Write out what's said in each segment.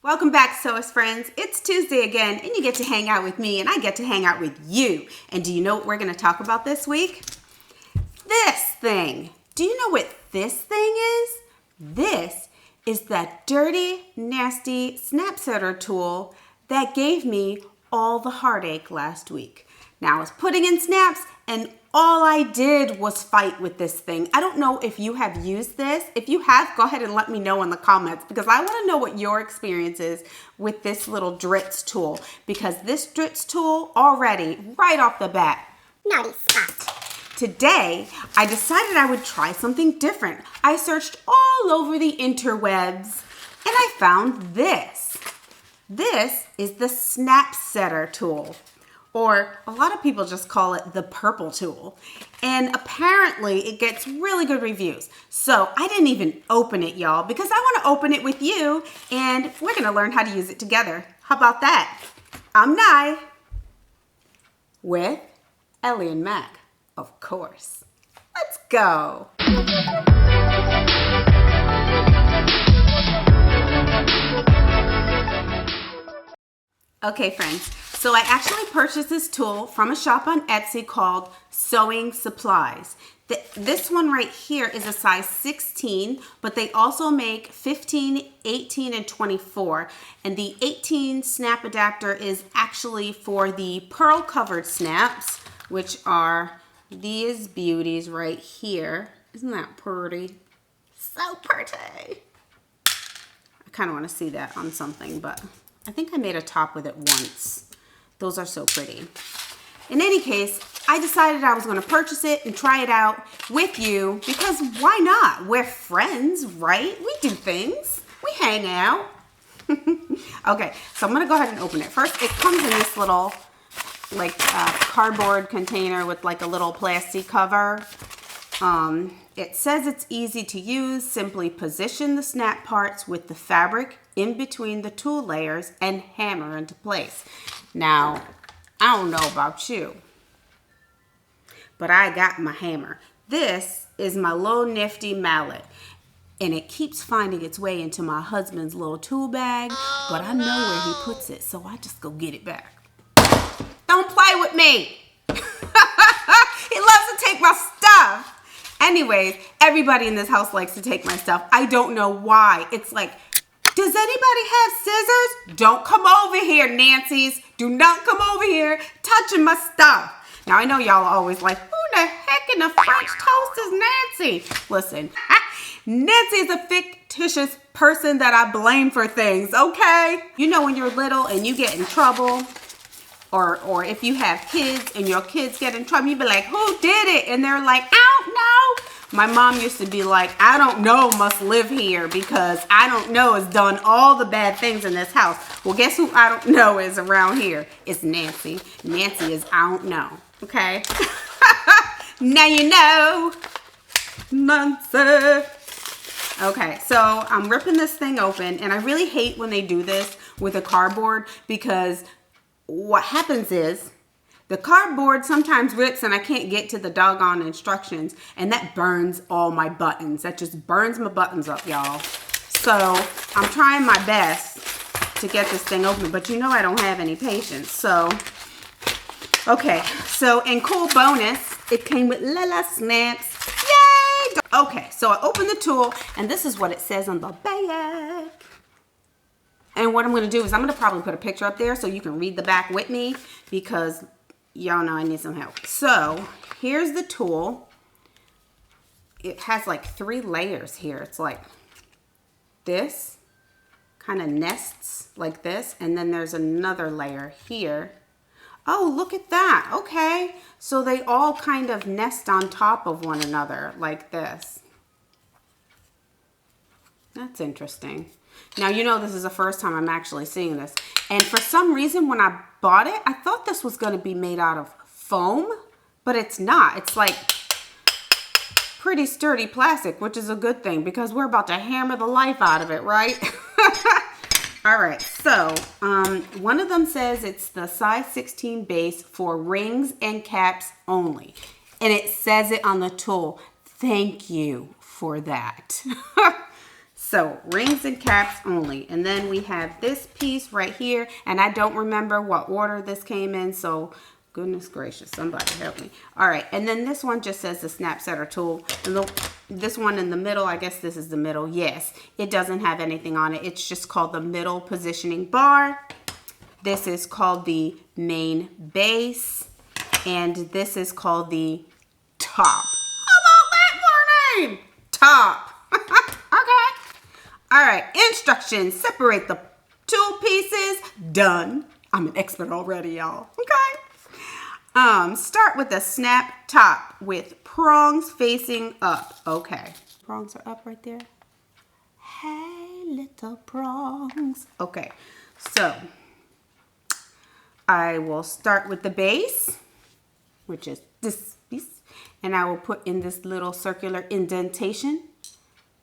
Welcome back, Sewist friends. It's Tuesday again, and you get to hang out with me, and I get to hang out with you. And do you know what we're going to talk about this week? This thing. Do you know what this thing is? This is that dirty, nasty snap setter tool that gave me all the heartache last week. Now, I was putting in snaps, and all I did was fight with this thing. I don't know if you have used this. If you have, go ahead and let me know in the comments because I want to know what your experience is with this little Dritz tool, because this Dritz tool already, right off the bat, naughty spot. Today, I decided I would try something different. I searched all over the interwebs and I found this. This is the snap setter tool. Or a lot of people just call it the purple tool. And apparently it gets really good reviews. So I didn't even open it, y'all, because I want to open it with you and we're going to learn how to use it together. How about that? I'm Nye with Ellie and Mac, of course. Let's go. Okay, friends. So I actually purchased this tool from a shop on Etsy called Sewing Supplies. This one right here is a size 16, but they also make 15, 18, and 24. And the 18 snap adapter is actually for the pearl covered snaps, which are these beauties right here. Isn't that pretty? So pretty. I kind of want to see that on something, but I think I made a top with it once. Those are so pretty. In any case, I decided I was going to purchase it and try it out with you because why not? We're friends, right? We do things. We hang out. Okay, so I'm going to go ahead and open it. First, it comes in this little like cardboard container with like a little plastic cover. It says it's easy to use. Simply position the snap parts with the fabric in between the tool layers and hammer into place. Now, I don't know about you, but I got my hammer. This is my little nifty mallet, and it keeps finding its way into my husband's little tool bag, but I know where he puts it, so I just go get it back. Don't play with me. He loves to take my stuff. Anyways, everybody in this house likes to take my stuff. I don't know why. It's like, does anybody have scissors? Don't come over here, Nancy's. Do not come over here touching my stuff. Now, I know y'all are always like, who the heck in the French toast is Nancy? Listen, Nancy is a fictitious person that I blame for things, okay? You know when you're little and you get in trouble, or if you have kids and your kids get in trouble, you be like, who did it? And they're like, I don't know. My mom used to be like, I don't know must live here because I don't know has done all the bad things in this house. Well, guess who I don't know is around here? It's Nancy. Nancy is I don't know. Okay? Now you know. Nancy. Okay, so I'm ripping this thing open, and I really hate when they do this with a cardboard because what happens is the cardboard sometimes rips and I can't get to the doggone instructions, and that burns all my buttons. That just burns my buttons up, y'all. So I'm trying my best to get this thing open, but you know I don't have any patience. So, okay. So in cool bonus, it came with Lala snaps. Yay! Okay, so I opened the tool, and this is what it says on the back. And what I'm going to do is I'm going to probably put a picture up there so you can read the back with me because y'all know I need some help. So here's the tool. It has like 3 layers here. It's like this, kind of nests like this. And then there's another layer here. Oh, look at that. Okay. So they all kind of nest on top of one another like this. That's interesting. Now, you know this is the first time I'm actually seeing this. And for some reason, when I bought it, I thought this was going to be made out of foam, but it's not. It's like pretty sturdy plastic, which is a good thing because we're about to hammer the life out of it, right? All right, so one of them says it's the size 16 base for rings and caps only. And it says it on the tool. Thank you for that. So rings and caps only. And then we have this piece right here. And I don't remember what order this came in. So goodness gracious, somebody help me. All right. And then this one just says the snap setter tool. And this one in the middle, I guess this is the middle. Yes, it doesn't have anything on it. It's just called the middle positioning bar. This is called the main base. And this is called the top. How about that for a name? Top. Okay. All right, instructions. Separate the tool pieces. Done. I'm an expert already, y'all. Okay. Start with a snap top with prongs facing up. Okay. Prongs are up right there. Hey, little prongs. Okay, so I will start with the base, which is this piece, and I will put in this little circular indentation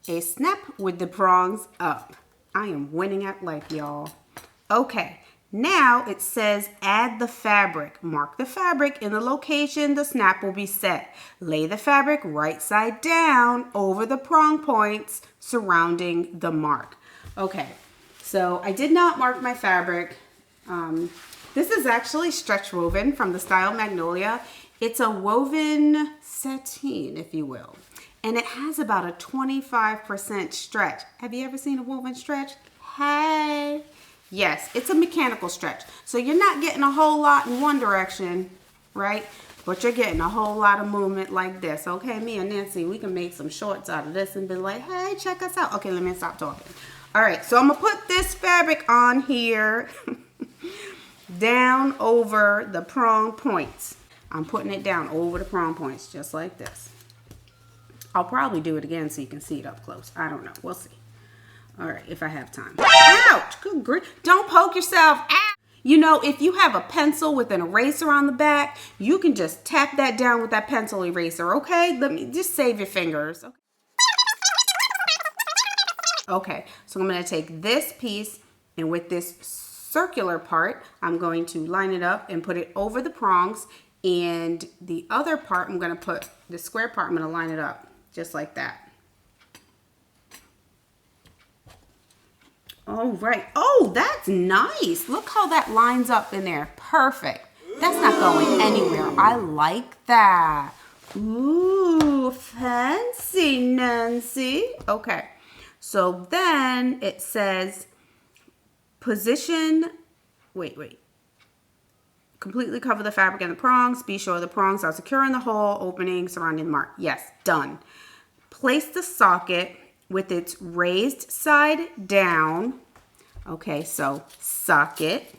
a snap with the prongs up. I am winning at life, y'all. Okay, now it says add the fabric. Mark the fabric in the location the snap will be set. Lay the fabric right side down over the prong points surrounding the mark. Okay, so I did not mark my fabric. This is actually stretch woven from the style Magnolia. It's a woven sateen, if you will. And it has about a 25% stretch. Have you ever seen a woven stretch? Hey. Yes, it's a mechanical stretch. So you're not getting a whole lot in one direction, right? But you're getting a whole lot of movement like this. Okay, me and Nancy, we can make some shorts out of this and be like, hey, check us out. Okay, let me stop talking. All right, so I'm going to put this fabric on here down over the prong points. I'm putting it down over the prong points just like this. I'll probably do it again so you can see it up close. I don't know. We'll see. All right, if I have time. Ouch! Good grief. Don't poke yourself. Ow! You know, if you have a pencil with an eraser on the back, you can just tap that down with that pencil eraser, okay? Let me just save your fingers. Okay, okay, so I'm going to take this piece, and with this circular part, I'm going to line it up and put it over the prongs. And the other part, I'm going to put the square part, I'm going to line it up just like that. All right. Oh, that's nice. Look how that lines up in there. Perfect. That's not going anywhere. I like that. Ooh, fancy, Nancy. Okay. So then it says position, wait. Completely cover the fabric and the prongs. Be sure the prongs are secure in the hole opening surrounding the mark. Yes, done. Place the socket with its raised side down. Okay, so socket.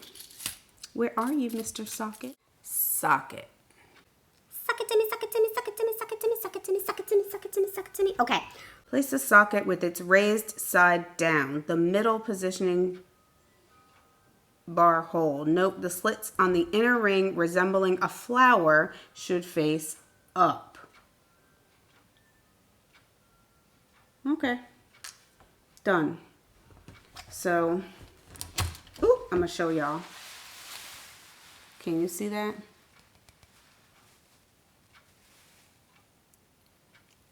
Where are you, Mr. Socket? Socket. Suck it to me, suck it to me, suck it to me, suck it to me, suck it to me, suck it to me, suck it to me, suck it to me. Okay. Place the socket with its raised side down. The middle positioning bar hole. Note the slits on the inner ring resembling a flower should face up. Okay, done. So, ooh, I'm gonna show y'all. Can you see that?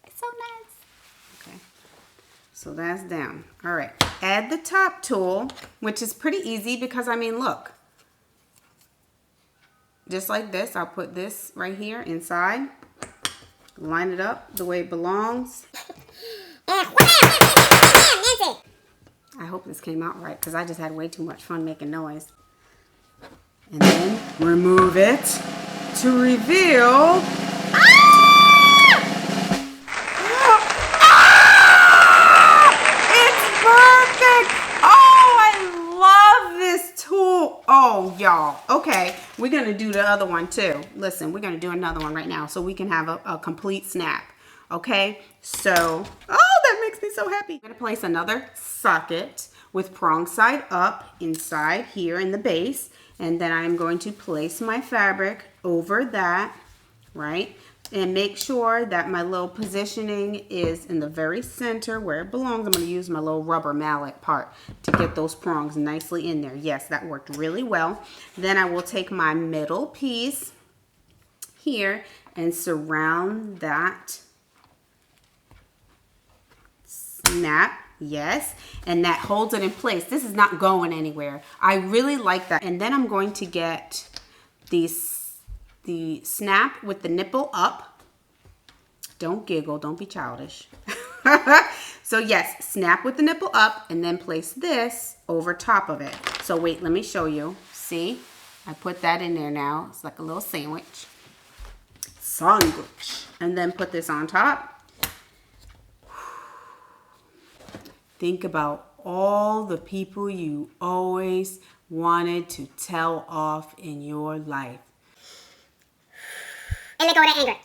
It's so nice. Okay, so that's down. All right, add the top tool, which is pretty easy because, I mean, look. Just like this, I'll put this right here inside. Line it up the way it belongs. I hope this came out right because I just had way too much fun making noise. And then remove it to reveal. It's perfect. Oh, I love this tool. Oh, y'all. Okay, we're going to do the other one too. Listen, we're going to do another one right now so we can have a complete snap. Okay, so, oh, that makes me so happy. I'm going to place another socket with prong side up inside here in the base. And then I'm going to place my fabric over that, right? And make sure that my little positioning is in the very center where it belongs. I'm going to use my little rubber mallet part to get those prongs nicely in there. Yes, that worked really well. Then I will take my middle piece here and surround that snap Yes, and that holds it in place. This is not going anywhere. I really like that. And then I'm going to get the snap with the nipple up. Don't giggle, don't be childish. So yes, snap with the nipple up and then place this over top of it. So wait, let me show you. See, I put that in there now. It's like a little sandwich. Sandwich. And then put this on top. Think about all the people you always wanted to tell off in your life. And let go of that anger.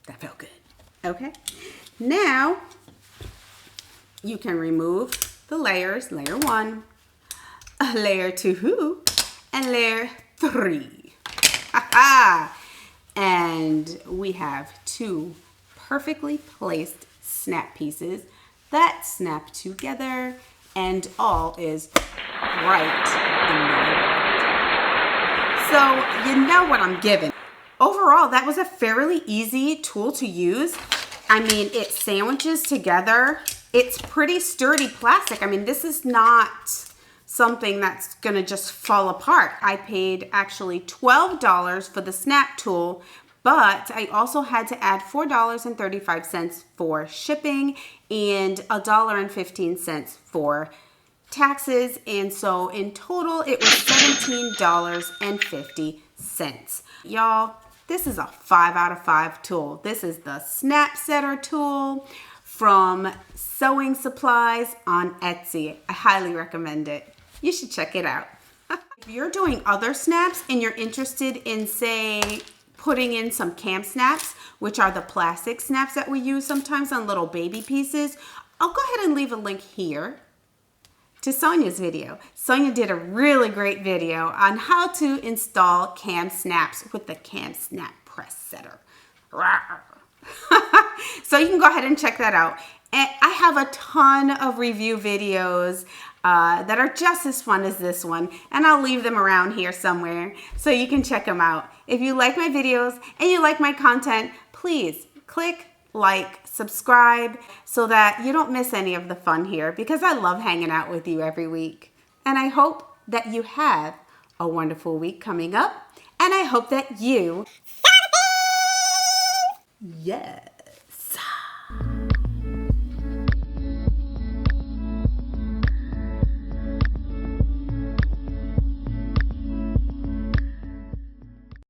That felt good. Okay. Now, you can remove the layers. Layer 1, layer 2, and layer 3. And we have 2 perfectly placed snap pieces that snap together, and all is right in the middle. So you know what I'm giving. Overall, that was a fairly easy tool to use. I mean, it sandwiches together. It's pretty sturdy plastic. I mean, this is not something that's gonna just fall apart. I paid actually $12 for the snap tool, but I also had to add $4.35 for shipping and $1.15 for taxes. And so in total, it was $17.50. Y'all, this is a 5 out of 5 tool. This is the Snap Setter tool from Sewing Supplies on Etsy. I highly recommend it. You should check it out. If you're doing other snaps and you're interested in, say, putting in some cam snaps, which are the plastic snaps that we use sometimes on little baby pieces, I'll go ahead and leave a link here to Sonia's video. Sonia did a really great video on how to install cam snaps with the Cam Snap Press Setter. So you can go ahead and check that out. And I have a ton of review videos that are just as fun as this one, and I'll leave them around here somewhere so you can check them out. If you like my videos and you like my content, please click like, subscribe, so that you don't miss any of the fun here, because I love hanging out with you every week. And I hope that you have a wonderful week coming up, and I hope that you... Yeah.